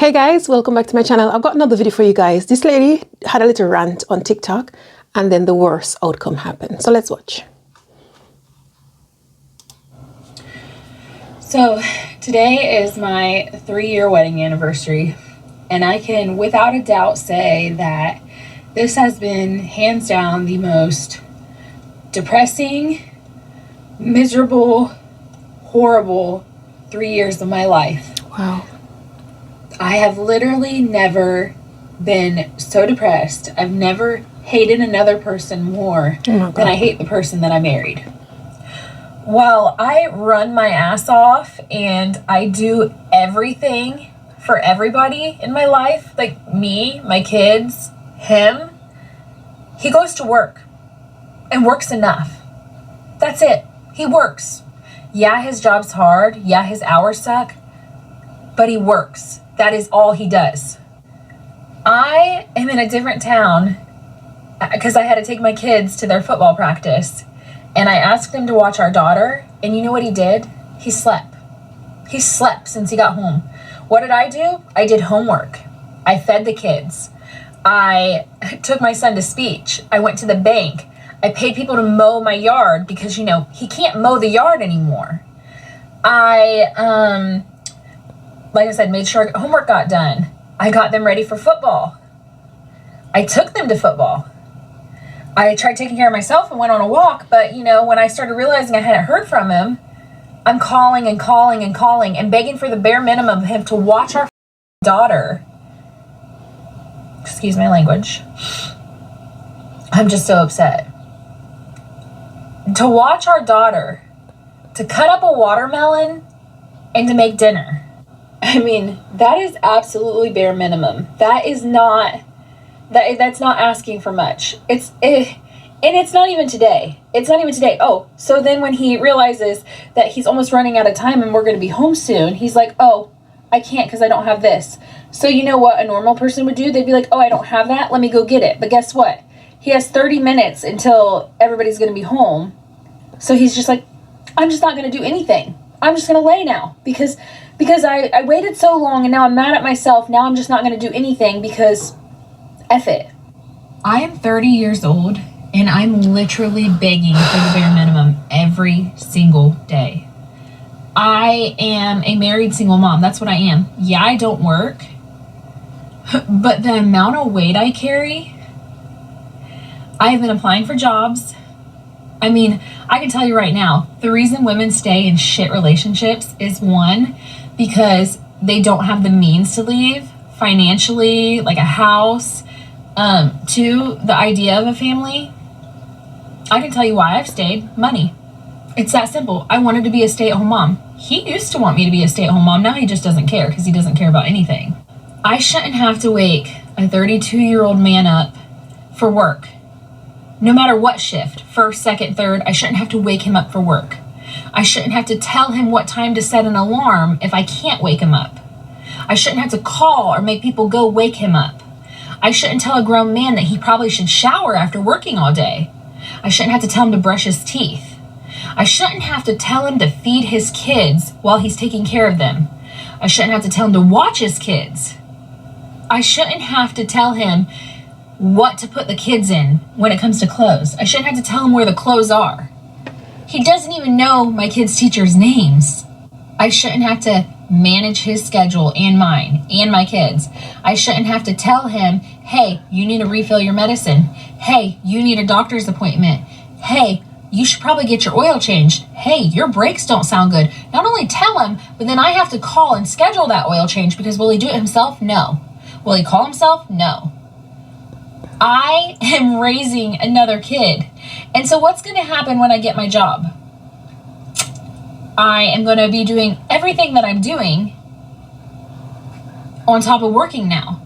Hey guys, welcome back to my channel. I've got another video for you guys. This lady had a little rant on TikTok and then the worst outcome happened. So let's watch. So today is my 3-year wedding anniversary, and I can without a doubt say that this has been hands down the most depressing, miserable, horrible 3 years of my life. Wow. I have literally never been so depressed. I've never hated another person more than I hate the person that I married. While I run my ass off and I do everything for everybody in my life, like me, my kids, him, he goes to work and works enough. That's it. He works. Yeah, his job's hard. Yeah, his hours suck, but he works. That is all he does. I am in a different town because I had to take my kids to their football practice, and I asked him to watch our daughter, and you know what he did? He slept. He slept since he got home. What did I do? I did homework. I fed the kids. I took my son to speech. I went to the bank. I paid people to mow my yard because, you know, he can't mow the yard anymore. Like I said, made sure homework got done. I got them ready for football. I took them to football. I tried taking care of myself and went on a walk, but, you know, when I started realizing I hadn't heard from him, I'm calling and calling and calling and begging for the bare minimum of him to watch our daughter. Excuse my language. I'm just so upset. To watch our daughter, to cut up a watermelon, and to make dinner. I mean, that is absolutely bare minimum. That is not, that's not asking for much. And it's not even today. It's not even today. Oh, so then when he realizes that he's almost running out of time and we're going to be home soon, he's like, oh, I can't because I don't have this. So you know what a normal person would do? They'd be like, oh, I don't have that. Let me go get it. But guess what? He has 30 minutes until everybody's going to be home. So he's just like, I'm just not going to do anything. I'm just going to lay now because I waited so long and now I'm mad at myself. Now I'm just not going to do anything because F it. I am 30 years old and I'm literally begging for the bare minimum every single day. I am a married single mom. That's what I am. Yeah, I don't work, but the amount of weight I carry, I have been applying for jobs. I mean, I can tell you right now, the reason women stay in shit relationships is 1, because they don't have the means to leave financially, like a house. 2, the idea of a family. I can tell you why I've stayed. Money. It's that simple. I wanted to be a stay-at-home mom. He used to want me to be a stay-at-home mom. Now he just doesn't care because he doesn't care about anything. I shouldn't have to wake a 32-year-old man up for work. No matter what shift, first, second, third, I shouldn't have to wake him up for work. I shouldn't have to tell him what time to set an alarm if I can't wake him up. I shouldn't have to call or make people go wake him up. I shouldn't tell a grown man that he probably should shower after working all day. I shouldn't have to tell him to brush his teeth. I shouldn't have to tell him to feed his kids while he's taking care of them. I shouldn't have to tell him to watch his kids. I shouldn't have to tell him what to put the kids in when it comes to clothes. I shouldn't have to tell him where the clothes are. He doesn't even know my kids' teachers' names. I shouldn't have to manage his schedule and mine and my kids. I shouldn't have to tell him, hey, you need to refill your medicine. Hey, you need a doctor's appointment. Hey, you should probably get your oil changed. Hey, your brakes don't sound good. Not only tell him, but then I have to call and schedule that oil change because will he do it himself? No. Will he call himself? No. I am raising another kid. And so what's going to happen when I get my job? I am going to be doing everything that I'm doing on top of working now.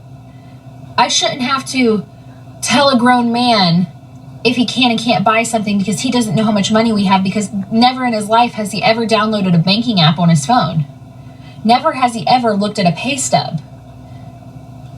I shouldn't have to tell a grown man if he can and can't buy something because he doesn't know how much money we have, because never in his life has he ever downloaded a banking app on his phone. Never has he ever looked at a pay stub.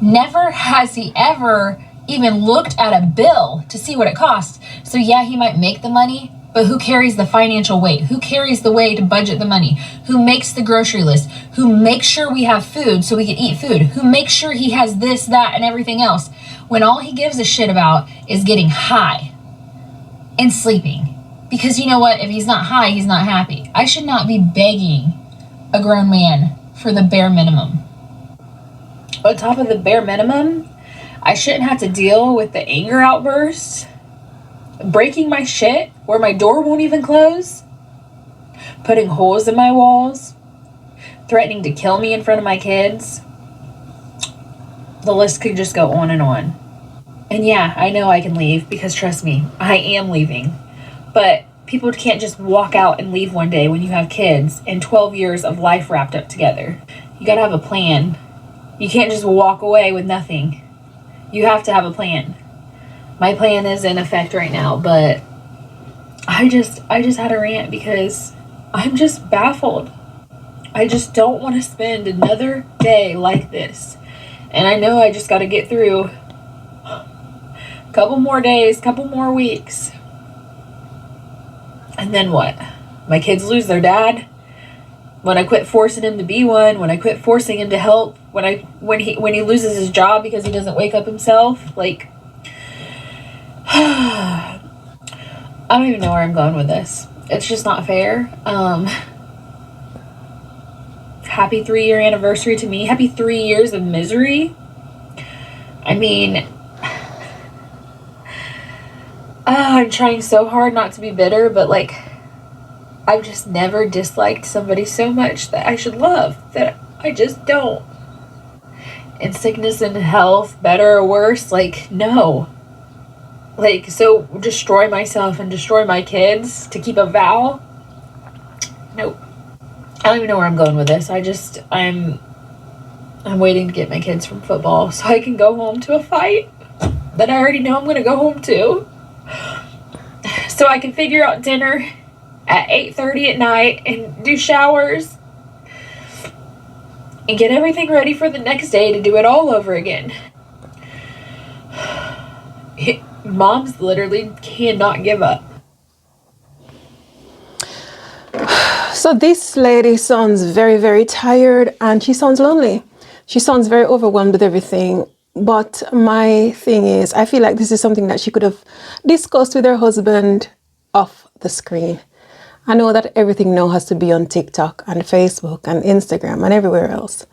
Never has he ever even looked at a bill to see what it costs. So yeah, he might make the money, But who carries the financial weight? Who carries the way to budget the money? Who makes the grocery list? Who makes sure we have food so we can eat food? Who makes sure he has this, that, and everything else when all he gives a shit about is getting high and sleeping? Because you know what? If he's not high, he's not happy. I should not be begging a grown man for the bare minimum. On top of the bare minimum, I shouldn't have to deal with the anger outbursts, breaking my shit where my door won't even close, putting holes in my walls, threatening to kill me in front of my kids. The list could just go on and on. And yeah, I know I can leave, because trust me, I am leaving. But people can't just walk out and leave one day when you have kids and 12 years of life wrapped up together. You gotta have a plan. You can't just walk away with nothing. You have to have a plan. My plan is in effect right now, but I just had a rant because I'm just baffled. I just don't want to spend another day like this. And I know I just got to get through a couple more days, couple more weeks. And then what? My kids lose their dad? When I quit forcing him to be one, when I quit forcing him to help, when he loses his job because he doesn't wake up himself, like, I don't even know where I'm going with this. It's just not fair. Happy 3-year anniversary to me. Happy 3 years of misery. I mean, I'm trying so hard not to be bitter, but like, I've just never disliked somebody so much that I should love, that I just don't. In sickness and health, better or worse, like, no. Like, so destroy myself and destroy my kids to keep a vow? Nope. I don't even know where I'm going with this. I'm waiting to get my kids from football so I can go home to a fight that I already know I'm going to go home to. So I can figure out dinner at 8:30 at night and do showers and get everything ready for the next day to do it all over again. Moms literally cannot give up. So this lady sounds very, very tired, and she sounds lonely. She sounds very overwhelmed with everything. But my thing is, I feel like this is something that she could have discussed with her husband off the screen. I know that everything now has to be on TikTok and Facebook and Instagram and everywhere else.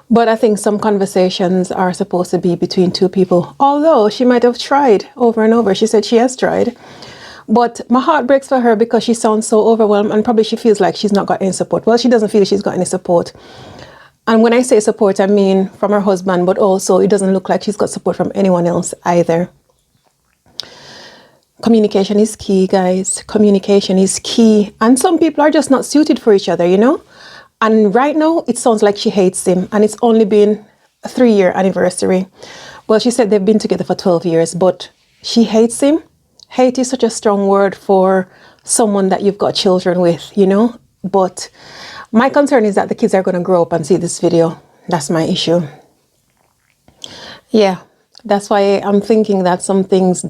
But I think some conversations are supposed to be between two people. Although she might have tried over and over. She said she has tried. But my heart breaks for her because she sounds so overwhelmed, and probably she feels like she's not got any support. Well, she doesn't feel she's got any support. And when I say support, I mean from her husband, but also it doesn't look like she's got support from anyone else either. Communication is key, guys. Communication is key. And some people are just not suited for each other, you know? And right now, it sounds like she hates him. And it's only been a 3-year anniversary. Well, she said they've been together for 12 years, but she hates him. Hate is such a strong word for someone that you've got children with, you know? But my concern is that the kids are going to grow up and see this video. That's my issue. Yeah, that's why I'm thinking that some things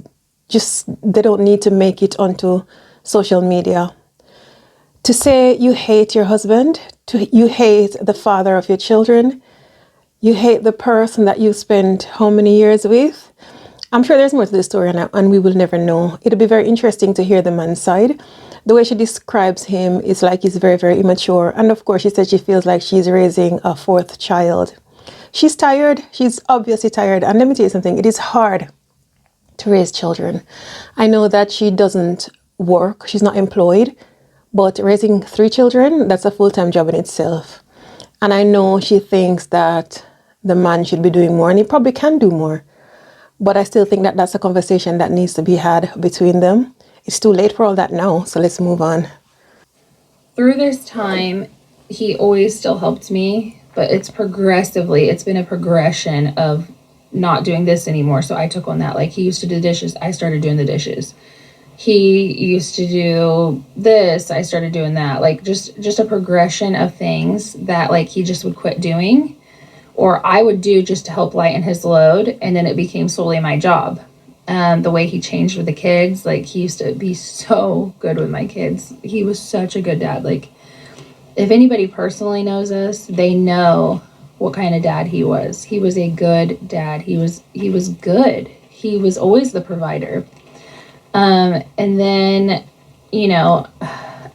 they don't need to make it onto social media. To say you hate your husband, you hate the father of your children, you hate the person that you spent how many years with. I'm sure there's more to the story, and we will never know. It'll be very interesting to hear the man's side. The way she describes him is like he's very, very immature. And of course, she said she feels like she's raising a 4th child. She's tired. She's obviously tired. And let me tell you something. It is hard to raise children. I know that she doesn't work. She's not employed. But raising 3 children, that's a full-time job in itself. And I know she thinks that the man should be doing more. And he probably can do more. But I still think that that's a conversation that needs to be had between them. It's too late for all that now, so let's move on. Through this time, he always still helped me, but it's been a progression of not doing this anymore. So I took on that. Like, he used to do dishes, I started doing the dishes. He used to do this, I started doing that. Like, just a progression of things that, like, he just would quit doing, or I would do just to help lighten his load, and then it became solely my job. The way he changed with the kids, like he used to be so good with my kids. He was such a good dad. Like if anybody personally knows us, they know what kind of dad he was. He was a good dad. He was good. He was always the provider. And then, you know,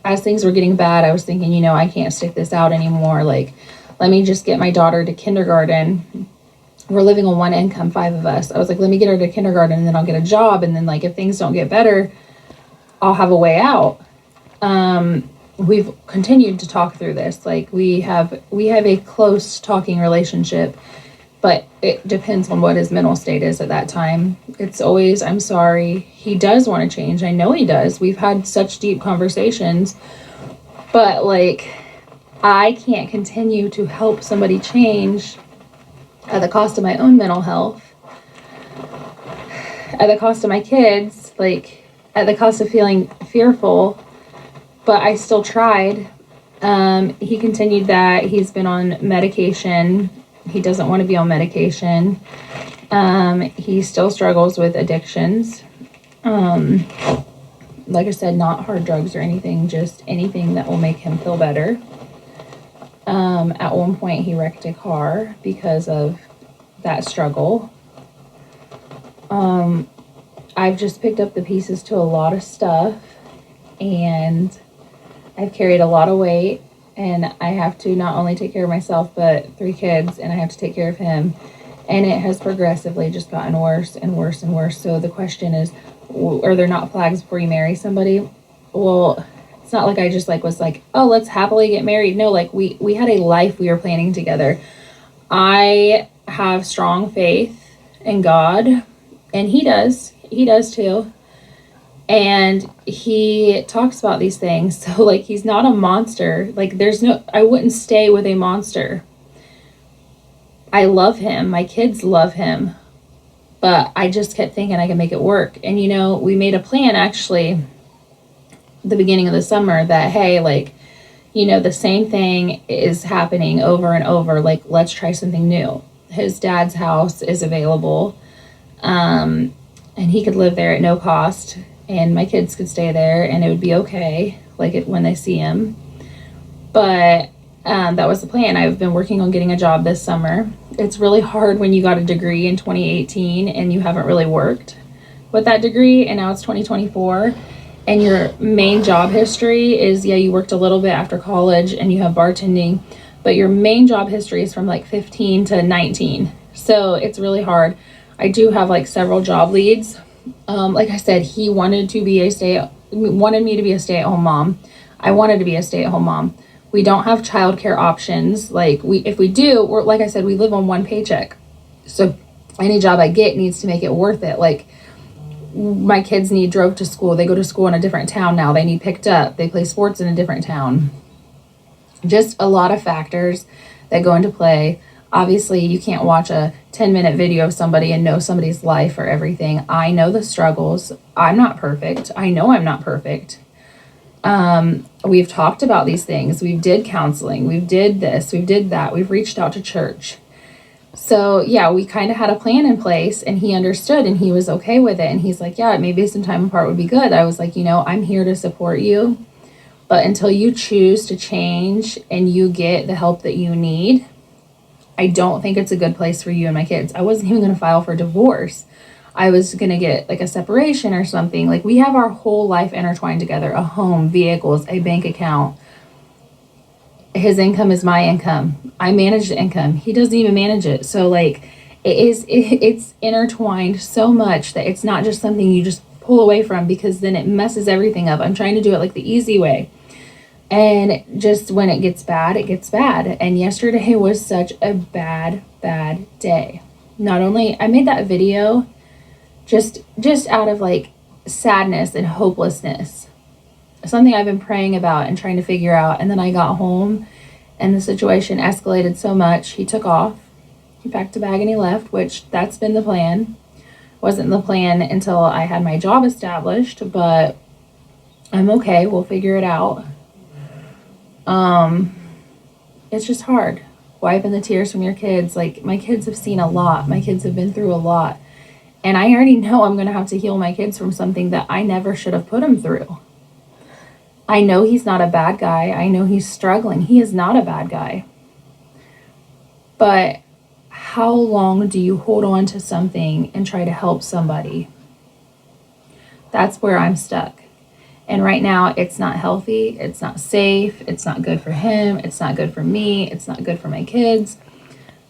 as things were getting bad, I was thinking, you know, I can't stick this out anymore. Like, let me just get my daughter to kindergarten. We're living on one income, 5 of us. I was like, let me get her to kindergarten and then I'll get a job. And then like, if things don't get better, I'll have a way out. We've continued to talk through this. Like we have a close talking relationship, but it depends on what his mental state is at that time. It's always, I'm sorry. He does want to change. I know he does. We've had such deep conversations, but like, I can't continue to help somebody change at the cost of my own mental health, at the cost of my kids, like at the cost of feeling fearful. But I still tried. He continued that. He's been on medication. He doesn't want to be on medication. He still struggles with addictions. Like I said, not hard drugs or anything, just anything that will make him feel better. At one point, he wrecked a car because of that struggle. I've just picked up the pieces to a lot of stuff, and I've carried a lot of weight, and I have to not only take care of myself, but 3 kids, and I have to take care of him. And it has progressively just gotten worse and worse and worse. So the question is, are there not flags before you marry somebody? Well, it's not like I just like was like, oh, let's happily get married. No, like we had a life we were planning together. I have strong faith in God, and he does too. And he talks about these things. So like, he's not a monster. Like I wouldn't stay with a monster. I love him. My kids love him. But I just kept thinking I could make it work. And, you know, we made a plan actually the beginning of the summer that, hey, like, you know, the same thing is happening over and over. Like, let's try something new. His dad's house is available. And he could live there at no cost. And my kids could stay there and it would be okay, like when they see him. But that was the plan. I've been working on getting a job this summer. It's really hard when you got a degree in 2018 and you haven't really worked with that degree, and now it's 2024 and your main job history is, yeah, you worked a little bit after college and you have bartending, but your main job history is from like 15 to 19. So it's really hard. I do have like several job leads. Like I said, he wanted me to be a stay-at-home mom. I wanted to be a stay-at-home mom. We don't have childcare options. Like if we do, we're, like I said, we live on one paycheck. So any job I get needs to make it worth it. Like my kids need drove to school. They go to school in a different town now. They need picked up. They play sports in a different town. Just a lot of factors that go into play. Obviously, you can't watch a 10-minute video of somebody and know somebody's life or everything. I know the struggles. I'm not perfect. I know I'm not perfect. We've talked about these things. We did counseling. We did this. We did that. We've reached out to church. So yeah, we kind of had a plan in place, and he understood and he was okay with it. And he's like, yeah, maybe some time apart would be good. I was like, you know, I'm here to support you, but until you choose to change and you get the help that you need, I don't think it's a good place for you and my kids. I wasn't even going to file for divorce. I was going to get like a separation or something. Like we have our whole life intertwined together, a home, vehicles, a bank account. His income is my income. I manage the income. He doesn't even manage it. So like it's intertwined so much that it's not just something you just pull away from, because then it messes everything up. I'm trying to do it like the easy way. And just when it gets bad, it gets bad. And yesterday was such a bad day. Not only I made that video just out of like sadness and hopelessness, something I've been praying about and trying to figure out. And then I got home and the situation escalated so much. He took off, he packed a bag and he left, which that's been the plan. Wasn't the plan until I had my job established, but I'm okay. We'll figure it out. It's just hard wiping the tears from your kids. Like my kids have seen a lot. My kids have been through a lot. And I already know I'm going to have to heal my kids from something that I never should have put them through. I know he's not a bad guy. I know he's struggling. He is not a bad guy. But how long do you hold on to something and try to help somebody? That's where I'm stuck. And right now, it's not healthy. It's not safe. It's not good for him. It's not good for me. It's not good for my kids.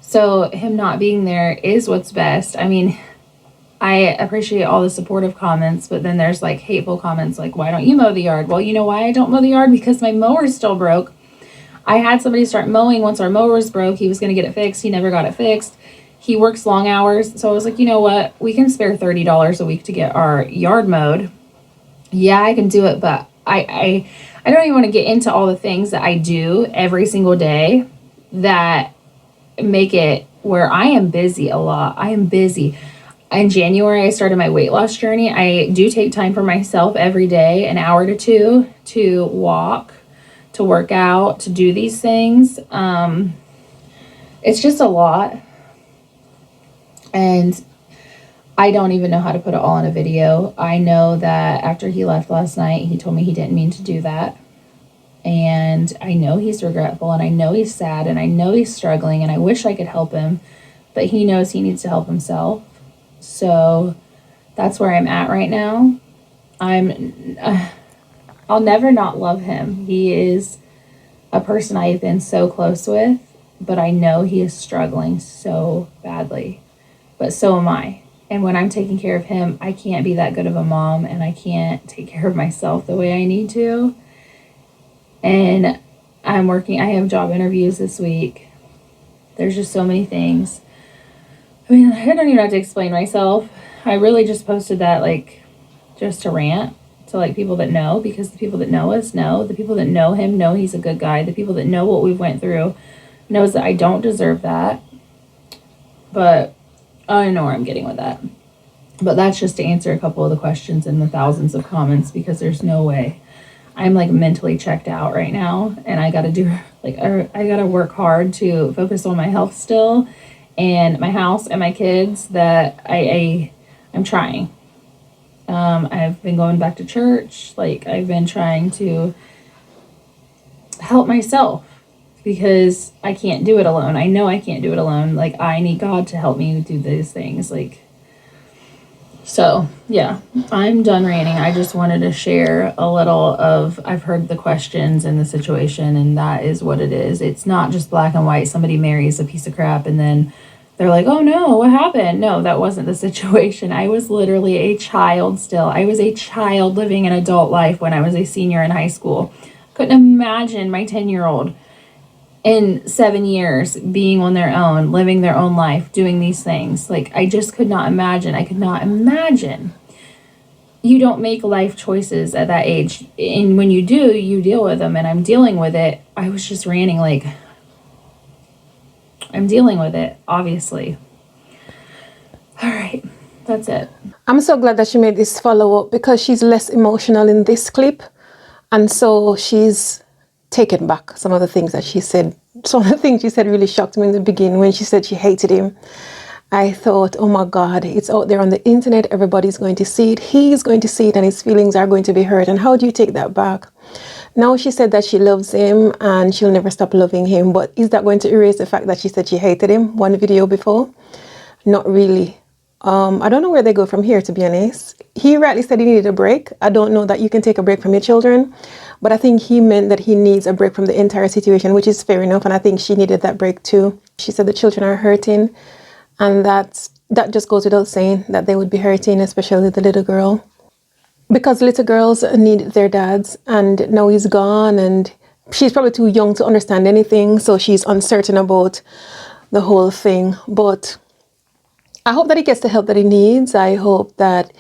So him not being there is what's best. I mean, I appreciate all the supportive comments, but then there's like hateful comments like, why don't you mow the yard? Well, you know why I don't mow the yard? Because my mower's still broke. I had somebody start mowing once our mower was broke. He was going to get it fixed. He never got it fixed. He works long hours. So I was like, you know what? We can spare $30 a week to get our yard mowed. Yeah, I can do it, but I don't even want to get into all the things that I do every single day that make it where I am busy a lot. I am busy. In January, I started my weight loss journey. I do take time for myself every day, an hour to two, to walk, to work out, to do these things. It's just a lot. And I don't even know how to put it all in a video. I know that after he left last night, he told me he didn't mean to do that. And I know he's regretful, and I know he's sad, and I know he's struggling, and I wish I could help him, but he knows he needs to help himself. So that's where I'm at right now. I'll never not love him. He is a person I've been so close with, but I know he is struggling so badly. But so am I. And when I'm taking care of him, I can't be that good of a mom, and I can't take care of myself the way I need to. And I have job interviews this week. There's just so many things. I mean, I don't even have to explain myself. I really just posted that, like, just to rant to, like, people that know, because the people that know us know. The people that know him know he's a good guy. The people that know what we've went through knows that I don't deserve that. But I know where I'm getting with that. But that's just to answer a couple of the questions in the thousands of comments, because there's no way. I'm like mentally checked out right now, and I got to do, like, I got to work hard to focus on my health still and my house and my kids. That I'm trying. I've been going back to church. Like, I've been trying to help myself, because I can't do it alone. I know I can't do it alone. Like, I need God to help me do these things. Like, so yeah, I'm done ranting. I just wanted to share a little of, I've heard the questions and the situation, and that is what it is. It's not just black and white. Somebody marries a piece of crap and then they're like, oh no, what happened? No, that wasn't the situation. I was literally a child still. I was a child living an adult life when I was a senior in high school. Couldn't imagine my 10-year-old in 7 years being on their own, living their own life, doing these things. Like, I just could not imagine. I could not imagine. You don't make life choices at that age. And when you do, you deal with them. And I'm dealing with it. I was just ranting, like, I'm dealing with it, obviously. All right, that's it. I'm so glad that she made this follow-up, because she's less emotional in this clip. And so she's taken back some of the things that she said. Some of the things she said really shocked me in the beginning when she said she hated him. I thought, oh my God, it's out there on the internet. Everybody's going to see it. He's going to see it, and his feelings are going to be hurt. And how do you take that back? Now she said that she loves him and she'll never stop loving him. But is that going to erase the fact that she said she hated him one video before? Not really. I don't know where they go from here, to be honest. He rightly said he needed a break. I don't know that you can take a break from your children, but I think he meant that he needs a break from the entire situation, which is fair enough. And I think she needed that break too. She said the children are hurting, and that just goes without saying that they would be hurting, especially the little girl, because little girls need their dads, and now he's gone, and she's probably too young to understand anything, so she's uncertain about the whole thing. But I hope that he gets the help that he needs. I hope that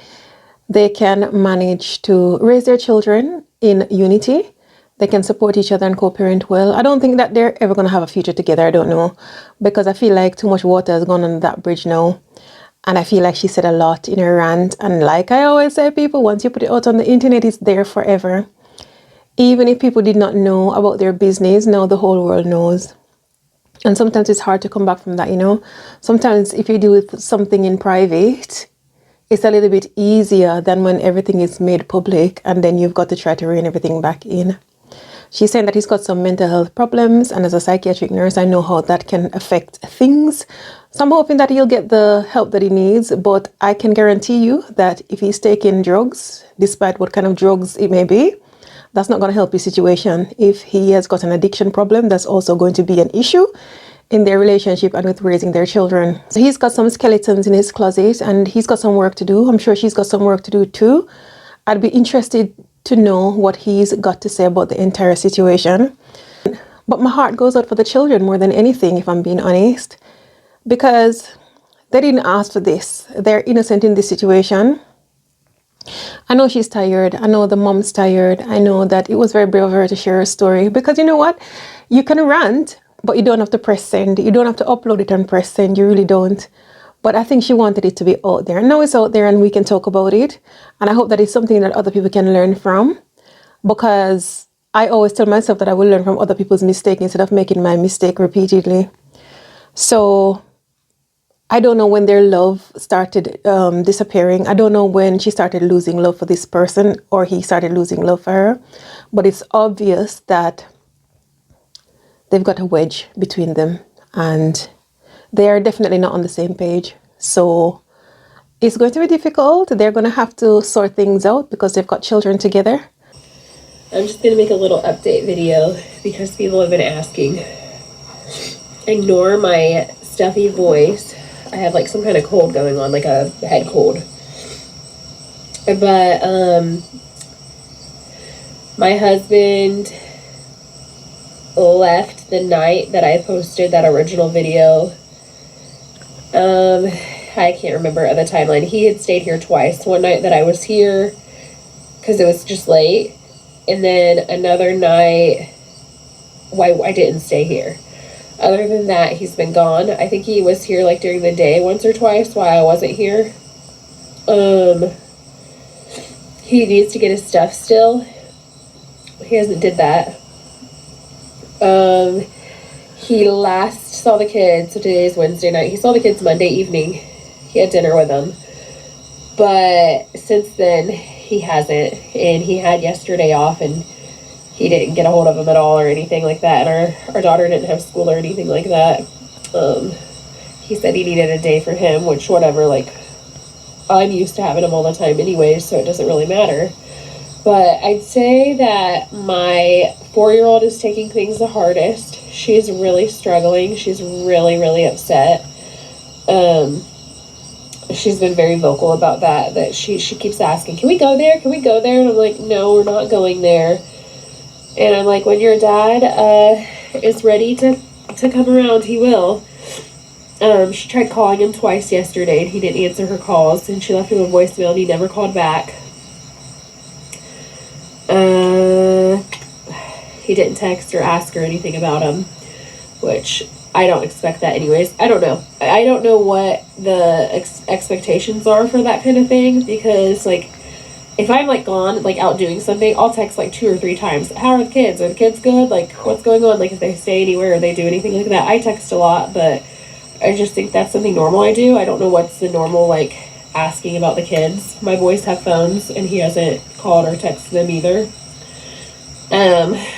they can manage to raise their children in unity. They can support each other and co-parent well. I don't think that they're ever going to have a future together. I don't know, because I feel like too much water has gone under that bridge now. And I feel like she said a lot in her rant. And like I always say, people, once you put it out on the internet, it's there forever. Even if people did not know about their business, now the whole world knows. And sometimes it's hard to come back from that, you know. Sometimes if you do something in private, it's a little bit easier than when everything is made public and then you've got to try to rein everything back in. She's saying that he's got some mental health problems, and as a psychiatric nurse, I know how that can affect things. So I'm hoping that he'll get the help that he needs, but I can guarantee you that if he's taking drugs, despite what kind of drugs it may be, that's not going to help his situation. If he has got an addiction problem, that's also going to be an issue in their relationship and with raising their children. So he's got some skeletons in his closet and he's got some work to do. I'm sure she's got some work to do too. I'd be interested to know what he's got to say about the entire situation. But my heart goes out for the children more than anything, if I'm being honest, because they didn't ask for this. They're innocent in this situation. I know she's tired. I know the mom's tired. I know that it was very brave of her to share her story, because you know what? You can rant, but you don't have to press send. You don't have to upload it and press send. You really don't. But I think she wanted it to be out there. And now it's out there and we can talk about it. And I hope that it's something that other people can learn from, because I always tell myself that I will learn from other people's mistake instead of making my mistake repeatedly. So I don't know when their love started disappearing. I don't know when she started losing love for this person or he started losing love for her. But it's obvious that they've got a wedge between them and they are definitely not on the same page. So it's going to be difficult. They're going to have to sort things out because they've got children together. I'm just going to make a little update video because people have been asking. Ignore my stuffy voice. I have like some kind of cold going on, like a head cold. But my husband left the night that I posted that original video. I can't remember the timeline. He had stayed here twice. One night that I was here because it was just late, and then another night why I didn't stay here. Other than that, he's been gone. I think he was here like during the day once or twice while I wasn't here. He needs to get his stuff still. He hasn't did that. He last saw the kids, so today's Wednesday night. He saw the kids Monday evening. He had dinner with them. But since then, he hasn't. And he had yesterday off, and he didn't get a hold of them at all or anything like that. And our daughter didn't have school or anything like that. He said he needed a day for him, which whatever, like, I'm used to having him all the time anyway, so it doesn't really matter. But I'd say that my 4-year-old is taking things the hardest. She's really struggling. She's really, really upset. She's been very vocal about that she keeps asking, can we go there? Can we go there? And I'm like, no, we're not going there. And I'm like, when your dad is ready to come around, he will. She tried calling him twice yesterday, and he didn't answer her calls. And she left him a voicemail, and he never called back. He didn't text or ask or anything about him, which I don't expect that anyways. I don't know. I don't know what the expectations are for that kind of thing, because, like, if I'm, like, gone, like, out doing something, I'll text, like, 2 or 3 times. How are the kids? Are the kids good? Like, what's going on? Like, if they stay anywhere or they do anything like that. I text a lot, but I just think that's something normal I do. I don't know what's the normal, like, asking about the kids. My boys have phones, and he hasn't called or texted them either.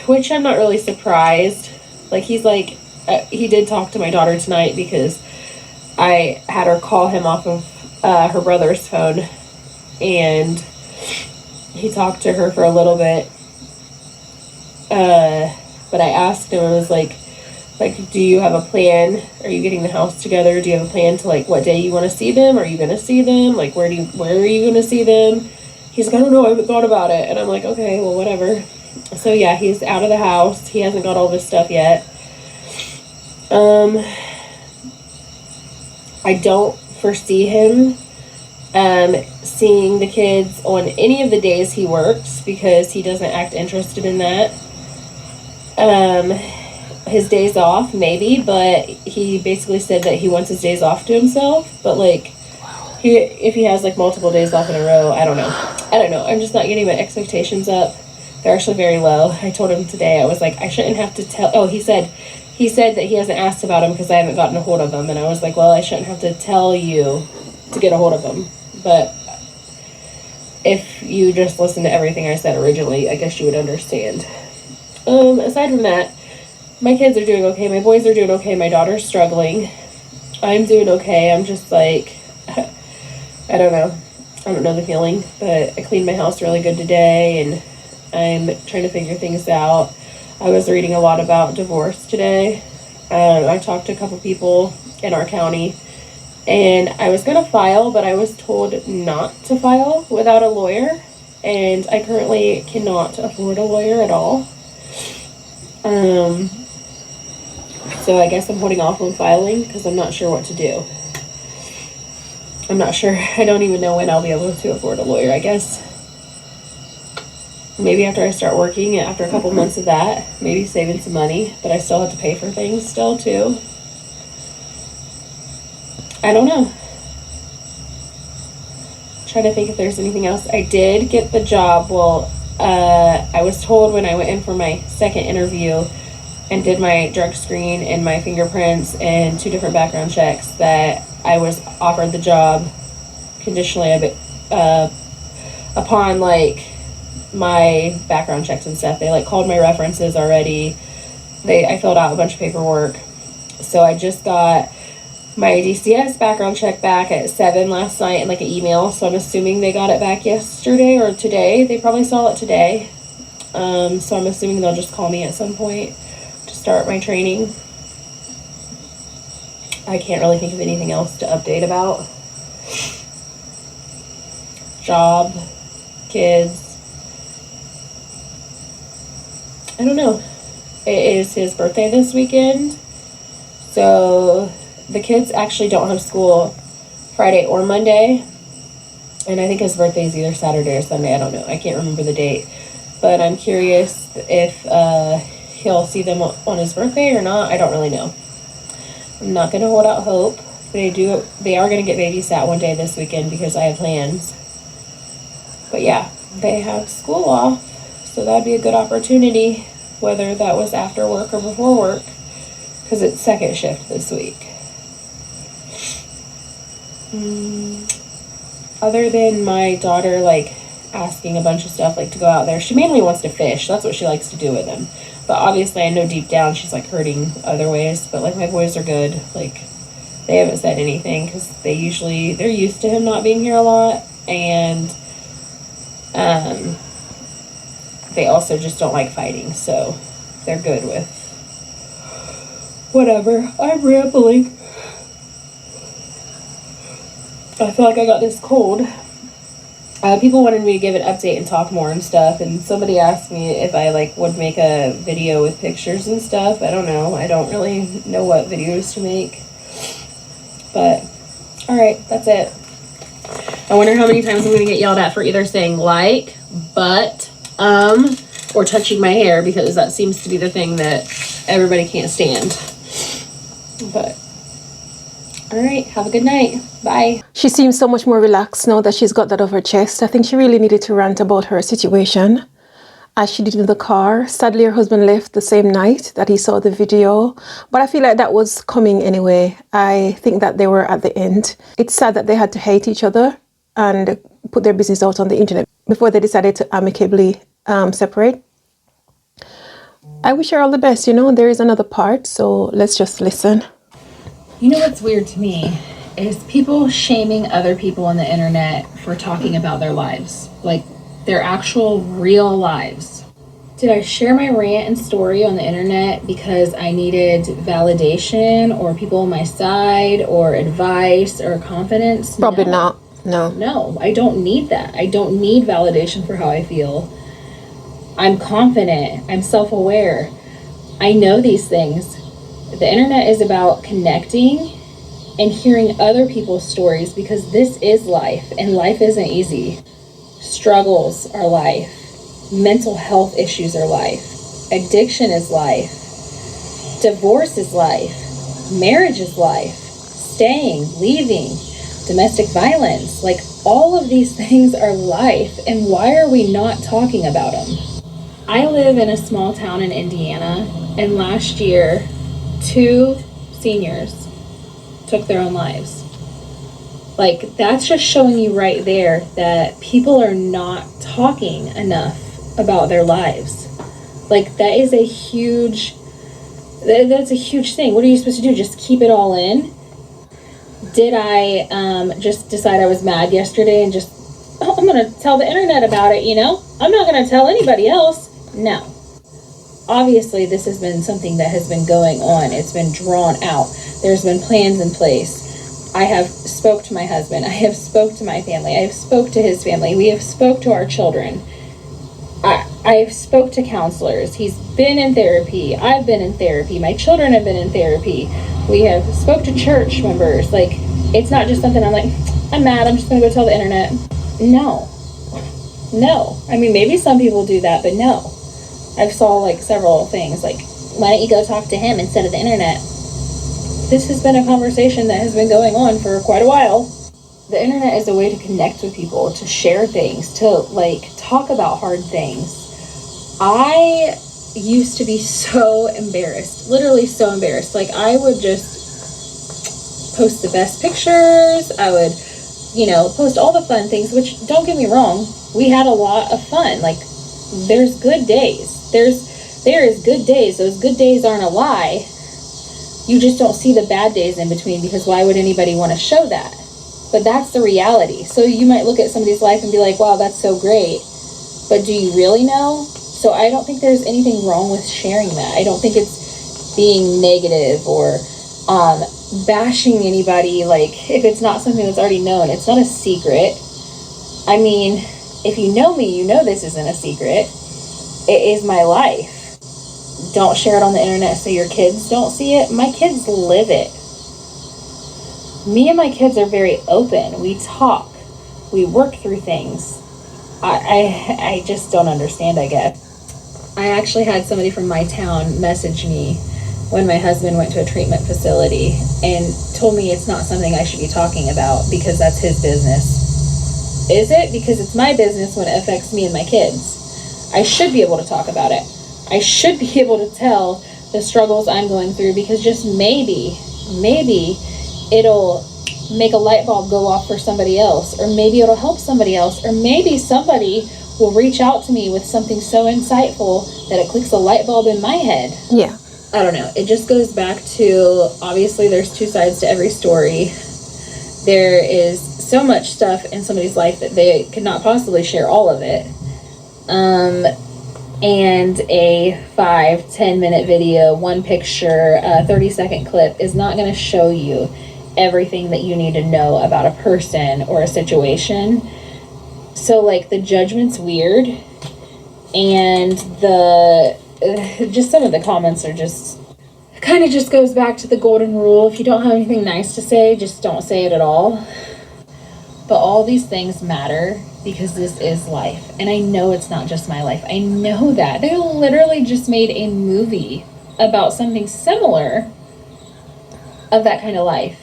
Which I'm not really surprised. Like, he's like, he did talk to my daughter tonight because I had her call him off of her brother's phone, and he talked to her for a little bit. But I asked him, I was like, do you have a plan? Are you getting the house together? Do you have a plan to, like, what day you want to see them? Are you going to see them? Like, where are you going to see them? He's like, I don't know, I haven't thought about it. And I'm like, okay, well, whatever. So yeah, he's out of the house. He hasn't got all of his stuff yet. I don't foresee him seeing the kids on any of the days he works, because he doesn't act interested in that. His days off, maybe, but he basically said that he wants his days off to himself. But, like, if he has, like, multiple days off in a row, I don't know. I'm just not getting my expectations up. They're actually very low. I told him today, I was like, I shouldn't have to tell. Oh, he said that he hasn't asked about him because I haven't gotten a hold of him. And I was like, well, I shouldn't have to tell you to get a hold of him. But if you just listen to everything I said originally, I guess you would understand. Aside from that, my kids are doing okay. My boys are doing okay. My daughter's struggling. I'm doing okay. I'm just like, I don't know. I don't know the feeling, but I cleaned my house really good today, and I'm trying to figure things out. I was reading a lot about divorce today. I talked to a couple people in our county, and I was going to file, but I was told not to file without a lawyer, and I currently cannot afford a lawyer at all. So I guess I'm holding off on filing because I'm not sure what to do. I'm not sure. I don't even know when I'll be able to afford a lawyer, I guess. Maybe after I start working, after a couple months of that, maybe saving some money, but I still have to pay for things still too. I don't know. Trying to think if there's anything else. I did get the job. Well, I was told when I went in for my second interview and did my drug screen and my fingerprints and 2 different background checks that I was offered the job conditionally upon like my background checks and stuff. They like called my references already. I filled out a bunch of paperwork. So I just got my DCS background check back at 7 last night in like an email. So I'm assuming they got it back yesterday or today. They probably saw it today. So I'm assuming they'll just call me at some point to start my training. I can't really think of anything else to update about. Job, kids. I don't know. It is his birthday this weekend. So the kids actually don't have school Friday or Monday. And I think his birthday is either Saturday or Sunday. I don't know. I can't remember the date. But I'm curious if he'll see them on his birthday or not. I don't really know. I'm not going to hold out hope. They are going to get babysat one day this weekend because I have plans. But yeah, they have school off. So that'd be a good opportunity, whether that was after work or before work, because it's second shift this week. Other than my daughter, like, asking a bunch of stuff, like, to go out there, she mainly wants to fish. That's what she likes to do with him. But obviously, I know deep down she's, like, hurting other ways. But, like, my boys are good. Like, they haven't said anything because they're used to him not being here a lot. And, they also just don't like fighting. So, they're good with whatever. I'm rambling. I feel like I got this cold. People wanted me to give an update and talk more and stuff, and somebody asked me if I like would make a video with pictures and stuff. I don't know. I don't really know what videos to make. But alright, that's it. I wonder how many times I'm gonna get yelled at for either saying like, but, or touching my hair, because that seems to be the thing that everybody can't stand. But alright, have a good night. Bye. She seems so much more relaxed now that she's got that off her chest. I think she really needed to rant about her situation, as she did in the car. Sadly, her husband left the same night that he saw the video, but I feel like that was coming anyway. I think that they were at the end. It's sad that they had to hate each other and put their business out on the internet before they decided to amicably separate. I wish her all the best. You know, there is another part, so let's just listen. You know what's weird to me is people shaming other people on the internet for talking about their lives, like their actual real lives. Did I share my rant and story on the internet because I needed validation or people on my side or advice or confidence? Probably not. No. No, I don't need that. I don't need validation for how I feel. I'm confident. I'm self-aware. I know these things. The internet is about connecting and hearing other people's stories, because this is life, and life isn't easy. Struggles are life. Mental health issues are life. Addiction is life. Divorce is life. Marriage is life. Staying, leaving, domestic violence. Like, all of these things are life, and why are we not talking about them? I live in a small town in Indiana, and last year, 2 seniors took their own lives. Like, that's just showing you right there that people are not talking enough about their lives. Like, that's a huge thing. What are you supposed to do? Just keep it all in? Did I just decide I was mad yesterday and just, oh, I'm going to tell the internet about it, you know? I'm not going to tell anybody else. No. Obviously, this has been something that has been going on. It's been drawn out. There's been plans in place. I have spoke to my husband. I have spoke to my family. I have spoke to his family. We have spoke to our children. I have spoke to counselors. He's been in therapy. I've been in therapy. My children have been in therapy. We have spoke to church members. Like, it's not just something I'm like, I'm mad, I'm just going to go tell the internet. No. I mean, maybe some people do that, but no. I've saw like several things like, why don't you go talk to him instead of the internet? This has been a conversation that has been going on for quite a while. The internet is a way to connect with people, to share things, to like talk about hard things. I used to be so embarrassed, literally so embarrassed. Like, I would just post the best pictures. I would, post all the fun things, which, don't get me wrong, we had a lot of fun. Like, there's good days. There is good days. Those good days aren't a lie. You just don't see the bad days in between, because why would anybody want to show that? But that's the reality. So you might look at somebody's life and be like, wow, that's so great. But do you really know? So I don't think there's anything wrong with sharing that. I don't think it's being negative or bashing anybody. Like, if it's not something that's already known, it's not a secret. I mean, if you know me, you know this isn't a secret. It is my life. Don't share it on the internet so your kids don't see it. My kids live it. Me and my kids are very open. We talk. We work through things. I just don't understand, I guess. I actually had somebody from my town message me when my husband went to a treatment facility and told me it's not something I should be talking about because that's his business. Is it? Because it's my business when it affects me and my kids. I should be able to talk about it. I should be able to tell the struggles I'm going through, because just maybe it'll make a light bulb go off for somebody else, or maybe it'll help somebody else, or maybe somebody will reach out to me with something so insightful that it clicks a light bulb in my head. Yeah. I don't know. It just goes back to, obviously there's two sides to every story. There is so much stuff in somebody's life that they could not possibly share all of it. And a 5-10 minute video, one picture, a 30-second clip is not going to show you everything that you need to know about a person or a situation. So, like, the judgment's weird, and just some of the comments are just kind of just goes back to the golden rule. If you don't have anything nice to say, just don't say it at all. But all these things matter because this is life. And I know it's not just my life. I know that. They literally just made a movie about something similar of that kind of life.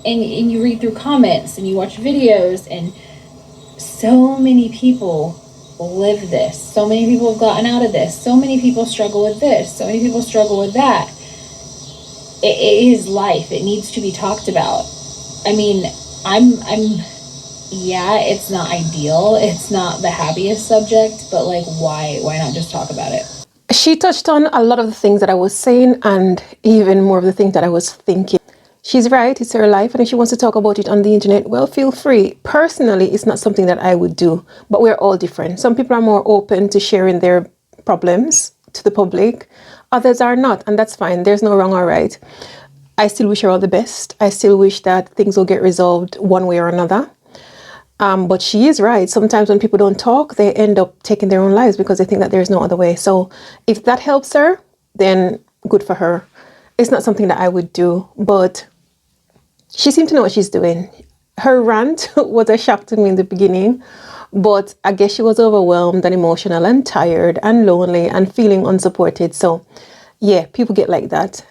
And you read through comments and you watch videos, and so many people live this. So many people have gotten out of this. So many people struggle with this. So many people struggle with that. It is life. It needs to be talked about. I mean, yeah, it's not ideal. It's not the happiest subject, but like, why not just talk about it? She touched on a lot of the things that I was saying, and even more of the things that I was thinking. She's right, it's her life, and if she wants to talk about it on the internet, well, feel free. Personally, it's not something that I would do, but we're all different. Some people are more open to sharing their problems to the public. Others are not, and that's fine. There's no wrong or right. I still wish her all the best. I still wish that things will get resolved one way or another. But she is right. Sometimes when people don't talk, they end up taking their own lives because they think that there's no other way. So if that helps her, then good for her. It's not something that I would do, but she seemed to know what she's doing. Her rant was a shock to me in the beginning, but I guess she was overwhelmed and emotional and tired and lonely and feeling unsupported. So yeah, people get like that.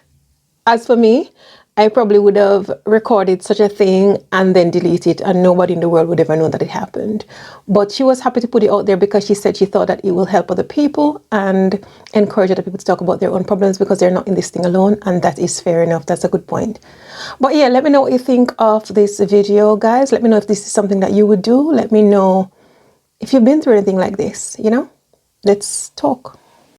As for me, I probably would have recorded such a thing and then delete it, and nobody in the world would ever know that it happened. But she was happy to put it out there because she said she thought that it will help other people and encourage other people to talk about their own problems because they're not in this thing alone, and that is fair enough. That's a good point. But yeah, let me know what you think of this video, guys. Let me know if this is something that you would do. Let me know if you've been through anything like this, you know? Let's talk.